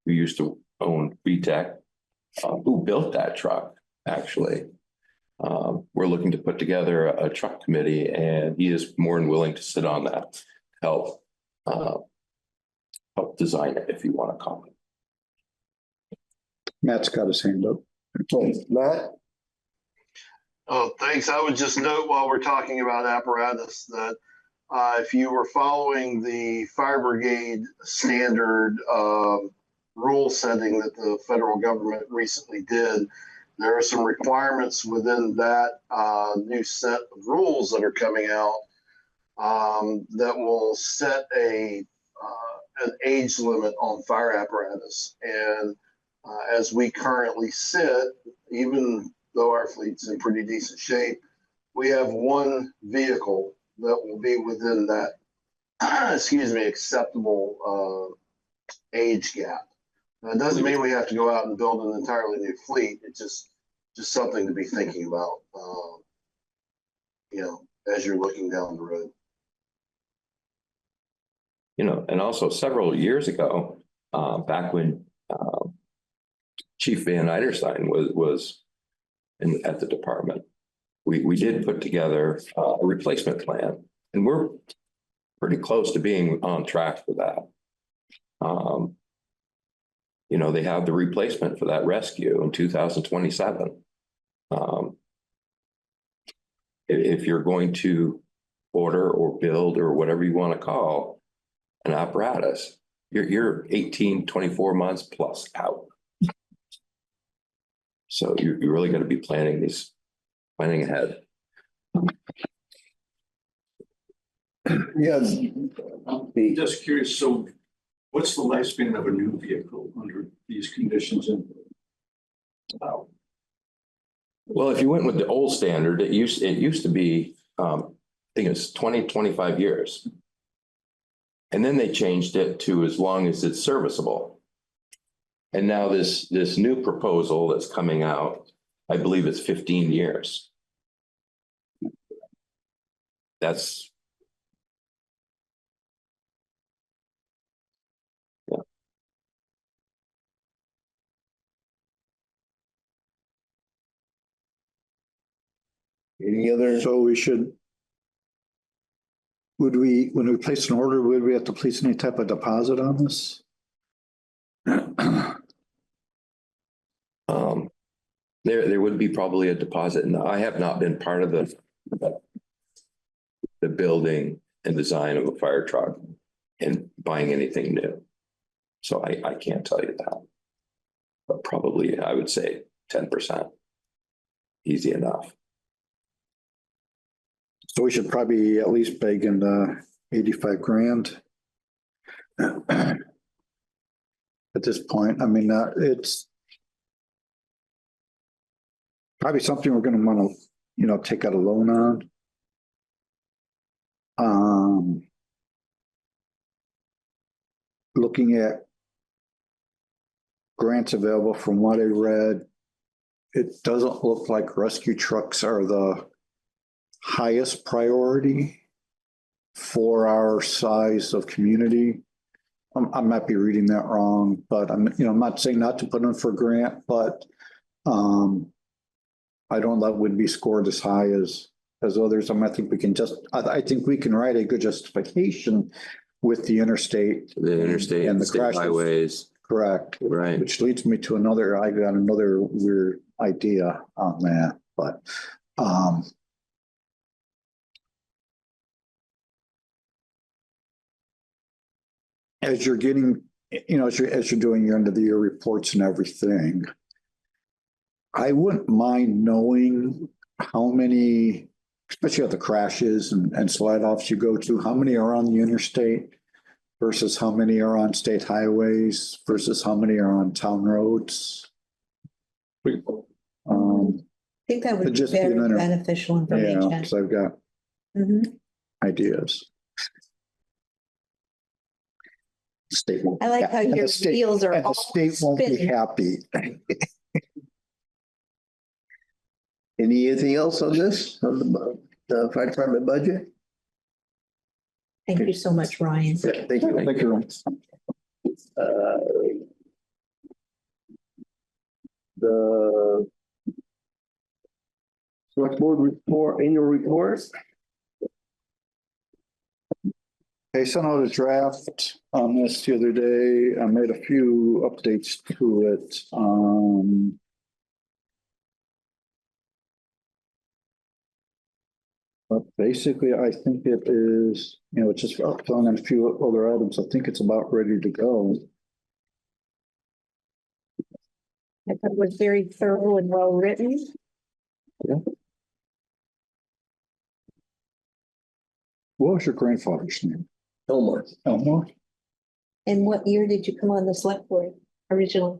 who used to own VTech, who built that truck, actually. We're looking to put together a truck committee, and he is more than willing to sit on that, help design it, if you want to call it. Matt's got his hand up. Matt? Oh, thanks. I would just note while we're talking about apparatus that if you were following the fire brigade standard rule setting that the federal government recently did, there are some requirements within that new set of rules that are coming out that will set an age limit on fire apparatus. And as we currently sit, even though our fleet's in pretty decent shape, we have one vehicle that will be within that, acceptable age gap. Now, it doesn't mean we have to go out and build an entirely new fleet. It's just something to be thinking about, as you're looking down the road. And also several years ago, back when Chief Van Eiderstein was at the department, we did put together a replacement plan, and we're pretty close to being on track for that. They have the replacement for that rescue in 2027. If you're going to order or build or whatever you want to call an apparatus, you're 18, 24 months plus out. So you really got to be planning ahead. Yeah. Just curious, so what's the lifespan of a new vehicle under these conditions? And Well, if you went with the old standard, it used to be, I think it's 20, 25 years. And then they changed it to as long as it's serviceable. And now this new proposal that's coming out, I believe it's 15 years. That's. Yeah. Any other? So when we place an order, would we have to place any type of deposit on this? There would be probably a deposit, and I have not been part of the building and design of a fire truck and buying anything new. So I can't tell you that. But probably I would say 10%. Easy enough. So we should probably at least beg in the 85 grand. At this point, I mean, it's probably something we're going to want to, take out a loan on. Looking at grants available, from what I read, it doesn't look like rescue trucks are the highest priority for our size of community. I might be reading that wrong, but I'm not saying not to put in for a grant, but I don't that would be scored as high as others. I think we can I think we can write a good justification with the interstate and the state highways. Correct. Right. Which leads me to I got another weird idea on that, but as you're getting, as you're doing your end of the year reports and everything, I wouldn't mind knowing how many, especially at the crashes and slide offs you go to, how many are on the interstate versus how many are on state highways versus how many are on town roads. I think that would be just very beneficial information. Yeah, because I've got ideas. State won't I like how your wheels are all the state won't be spinning. happy. Anything else on this, on the fire department budget? Thank you so much, Ryan. Yeah, thank you. Thank you. The select board report, annual report. I sent out a draft on this the other day. I made a few updates to it. But basically, I think it is, just filling in a few other items. I think it's about ready to go. I thought it was very thorough and well written. What was your grandfather's name? Elmore, Elmore? And what year did you come on the select board originally?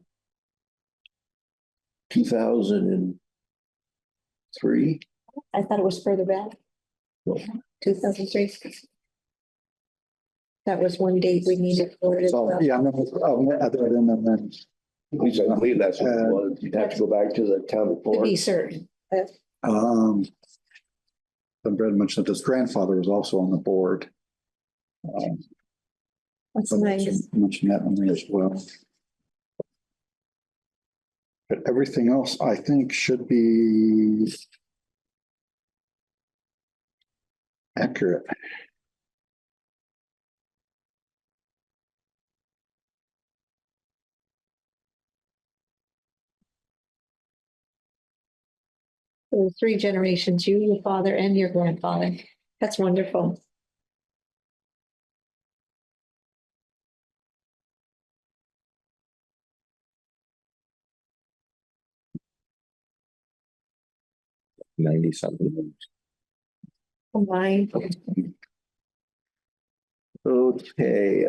2003. I thought it was further back. 2003. That was one date we needed for it as So, well. yeah, I'll add that in and then. At least I believe that's what it was. You'd have to go back to the town To report. be certain. Brad mentioned that his grandfather was also on the board. That's nice. Mention that in there as well. But everything else, I think, should be accurate. The 3 generations, you, your father, and your grandfather. That's wonderful. $90 something. Combined. Okay,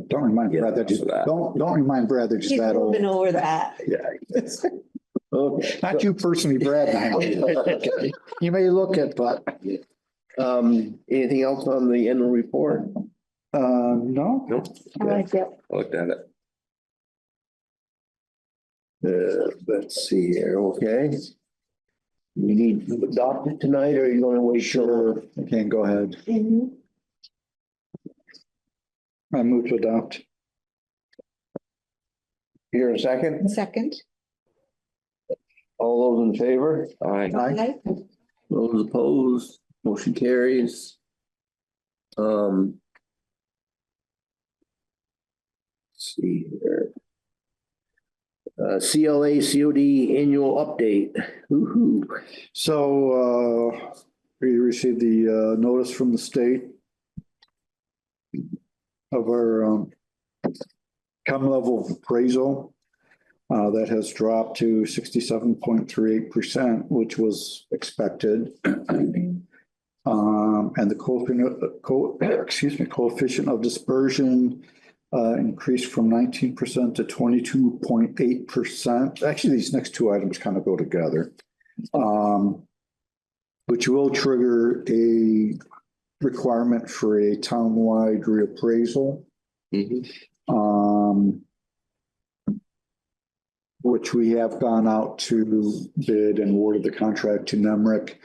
Don't remind Yeah, Brad that he's, that. don't remind Brad that he's He's that old. moving over that. yeah. Okay. Not you personally, Brad. You may look it, but, Anything else on the annual report? no. Nope. I like it. I looked at it. Let's see here, okay. We need to adopt it tonight, or are you gonna wait? Sure, okay, go ahead. Mhm. I move to adopt. Here in a second, Second. all those in favor? Aye. Aye. Those opposed, motion carries. Let's see here. CLA COD annual update. Woo-hoo. So, we received the, notice from the state of our, common level of appraisal. That has dropped to 67.38%, which was expected. And the coefficient of dispersion increased from 19% to 22.8%. Actually, these next two items kind of go together. Which will trigger a requirement for a townwide reappraisal. Which we have gone out to bid and awarded the contract to Nemrick.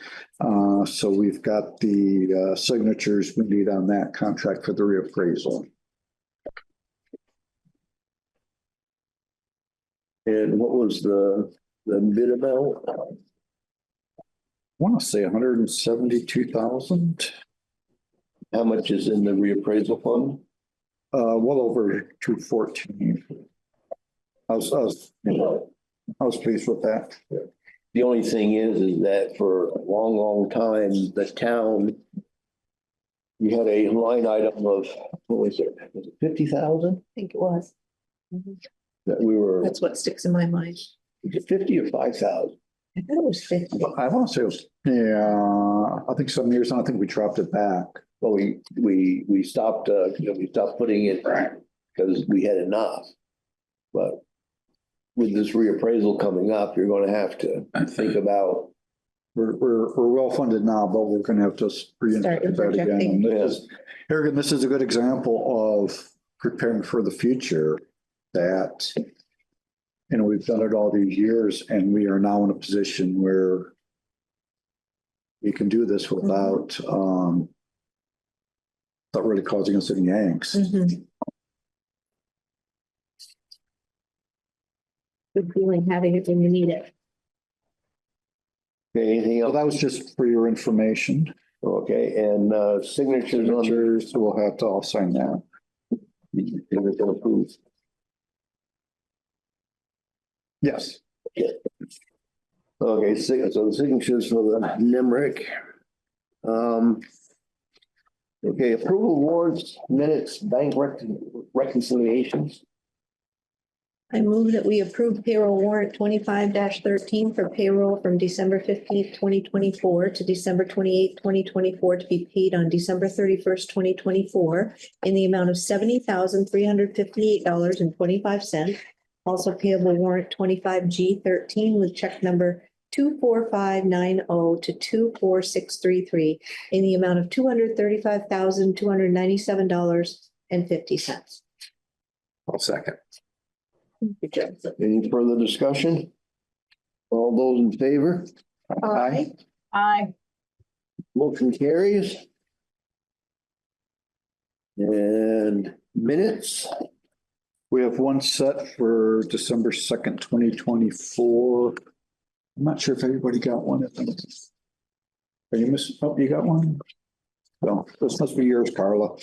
So we've got the signatures we need on that contract for the reappraisal. And what was the bid amount? I want to say 172,000. How much is in the reappraisal fund? Well over 214. I was pleased with that. The only thing is that for a long, long time, the town, you had a line item of, what was it 50,000? I think it was. Mhm. That we were, That's what sticks in my mind. was it 50 or 5,000? I thought it was 50. I want to say it was, I think some years, I think we dropped it back. Well, we stopped, we stopped putting it because we had enough. But with this reappraisal coming up, you're gonna have to think about. We're well funded now, but we're gonna have to Start reinvent that again. projecting. And this is a good example of preparing for the future that, we've done it all these years and we are now in a position where we can do this without, not really causing us any angst. Mhm. Good feeling having it when you need it. Okay, anything So else? that was just for your information. Okay, and signatures on. Signatures, we'll have to all sign that. Yes. Okay, so the signatures for the NIMRIC. Okay, approval warrants, minutes, bank reconciliations. I move that we approve payroll warrant 25-13 for payroll from December 15th, 2024 to December 28th, 2024 to be paid on December 31st, 2024 in the amount of $70,358.25. Also payable warrant 25G13 with check number 24590 to 24633 in the amount of $235,297.50. I'll second. Any further discussion? All those in favor? Aye. Aye. Motion carries. And minutes, We have one set for December 2nd, 2024. I'm not sure if everybody got one. Are you missing? Oh, you got one? No, this must be yours, Carla.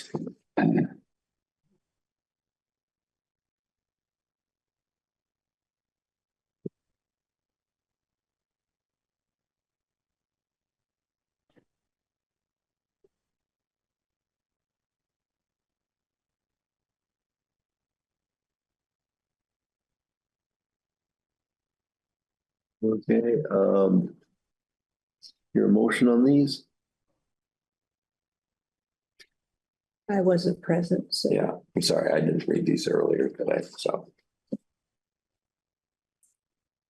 okay, your motion on these? I wasn't present, so. Yeah, I'm sorry, I didn't read these earlier today, so.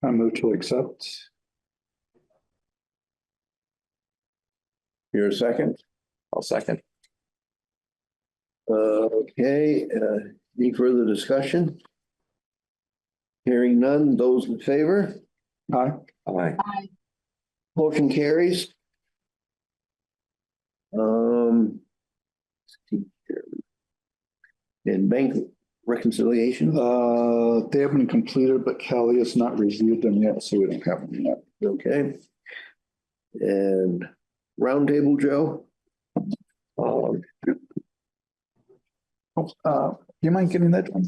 I move to accept. You're a second? I'll second. Okay, any further discussion? Hearing none, those in favor? Aye. Aye. Motion carries. And bank reconciliation, They haven't been completed, but Kelly has not reviewed them yet, so we don't have them yet. okay. And roundtable, Joe? Do you mind getting that one?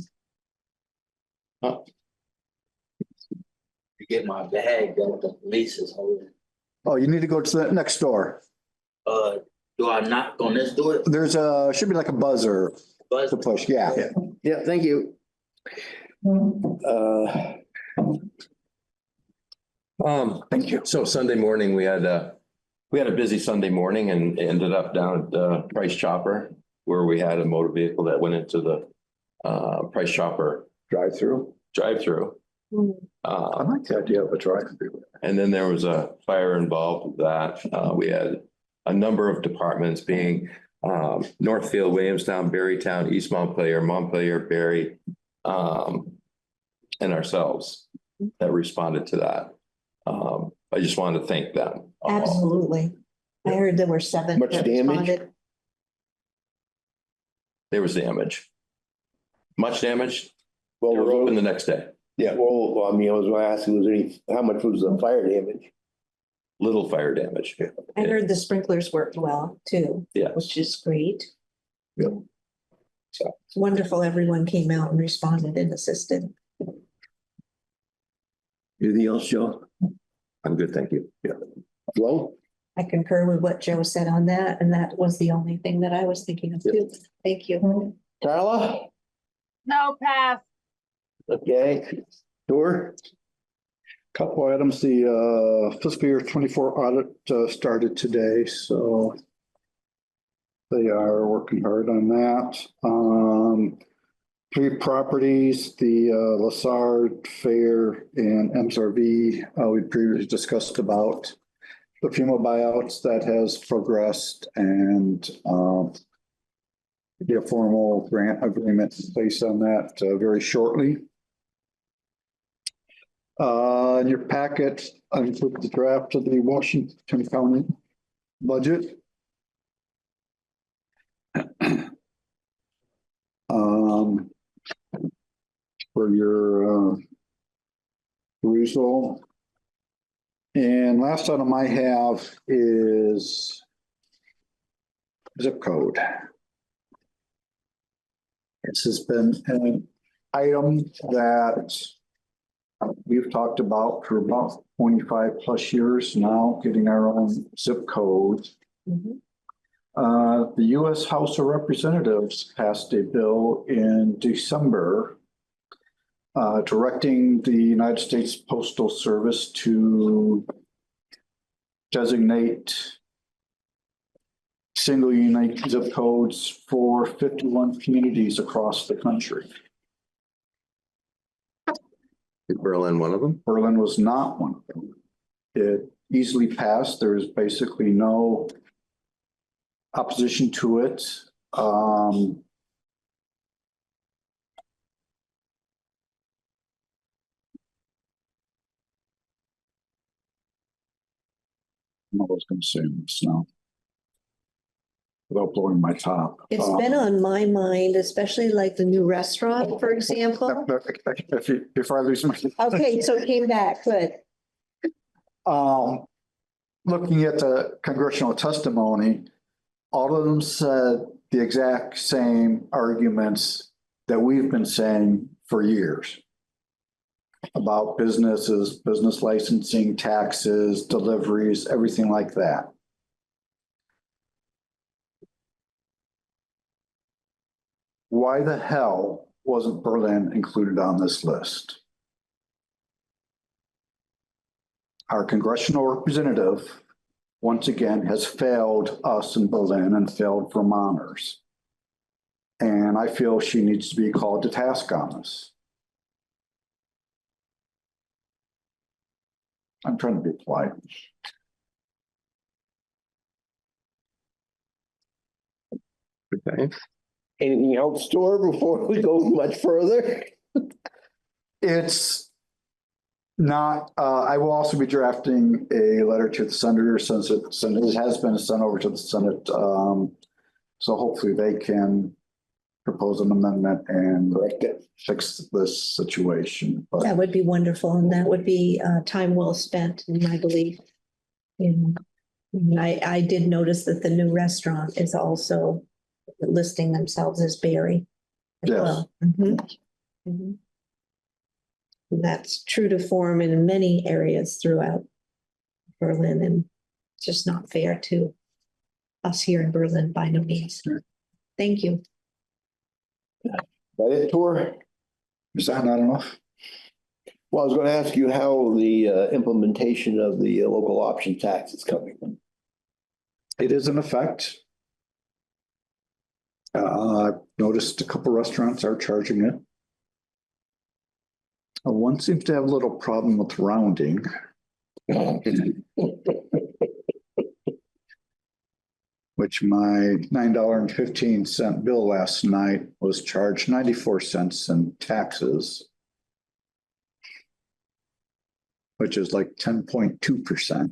To get my bag that the police is holding. Oh, you need to go to the next door. Do I knock on this door? There's should be like a buzzer to push, yeah. Yeah, thank you. Thank you. So Sunday morning, we had a busy Sunday morning and ended up down at Price Chopper, where we had a motor vehicle that went into the Price Chopper Drive-through. drive-through. I like the idea of a drive-through. And then there was a fire involved with that. We had a number of departments being Northfield, Williamstown, Berrytown, East Montpelier, Berry, and ourselves that responded to that. I just wanted to thank them. Absolutely. I heard there were 7. Much that damage? responded. There was damage. Much damage. Well, They were open the next day. yeah, well, I mean, I was gonna ask you, was any, how much was the fire damage? Little fire damage. I heard the sprinklers worked well too, Yes. which is great. Yep. So. It's wonderful everyone came out and responded and assisted. Anything else, Joe? I'm good, thank you. Yeah. Flo? I concur with what Joe said on that, and that was the only thing that I was thinking of too. Thank you. Carla? No, pass. Okay. Tour? Couple items, the fiscal year 24 audit started today, so they are working hard on that. 3 properties, the Lassard Fair and MSRV, we previously discussed about the FEMA buyouts that has progressed and be a formal grant agreement based on that very shortly. In your packet, I included the draft of the Washington County budget. Um, for your perusal. And last item I have is zip code. This has been an item that we've talked about for about 25 plus years now, getting our own zip code. The U.S. House of Representatives passed a bill in December directing the United States Postal Service to designate single unique zip codes for 51 communities across the country. Is Berlin one of them? Berlin was not one of them. It easily passed. There is basically no opposition to it. I was going to say this now without blowing my top. It's been on my mind, especially like the new restaurant, for example. Before I lose my. Okay, so it came back, good. Looking at the congressional testimony, all of them said the exact same arguments that we've been saying for years about businesses, business licensing, taxes, deliveries, everything like that. Why the hell wasn't Berlin included on this list? Our congressional representative, once again, has failed us in Berlin and failed Vermonters. And I feel she needs to be called to task on this. I'm trying to be polite. Okay. Anything else, Stuart, before we go much further? It's not, I will also be drafting a letter to the senator since it has been sent over to the Senate. So hopefully they can propose an amendment and fix this situation. But That would be wonderful, and that would be time well spent, in my belief. And I did notice that the new restaurant is also listing themselves as Berry as Yes. well. And that's true to form in many areas throughout Berlin, and it's just not fair to us here in Berlin by no means. Thank you. That it, Tor? is that not enough? Well, I was going to ask you how the implementation of the local option tax is coming. It is in effect. I've noticed a couple restaurants are charging it. One seems to have a little problem with rounding. Which my $9.15 bill last night was charged 94 cents in taxes. Which is like 10.2%.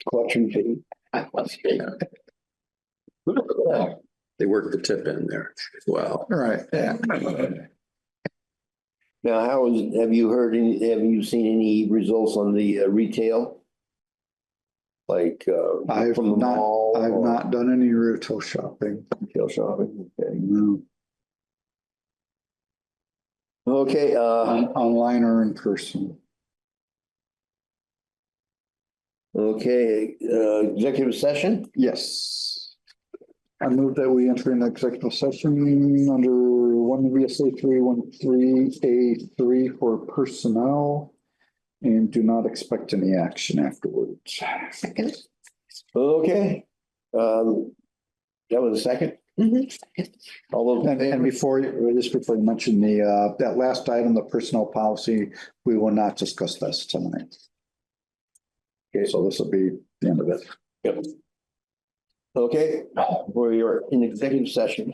Collection fee. They work the tip in there as well. All right. Yeah. Now, have you seen any results on the retail? Like I've from the mall? not done any retail shopping. Retail shopping, okay. No. Okay, Online or in person. Okay, executive session? Yes. I move that we enter an executive session under 1 VSA 313A3 for personnel and do not expect any action afterwards. Second. Okay. That was a second? All those in And favor? before you mention the that last item, the personnel policy, we will not discuss this tonight. Okay, so this will be the end of it. Yep. Okay, we are in executive session.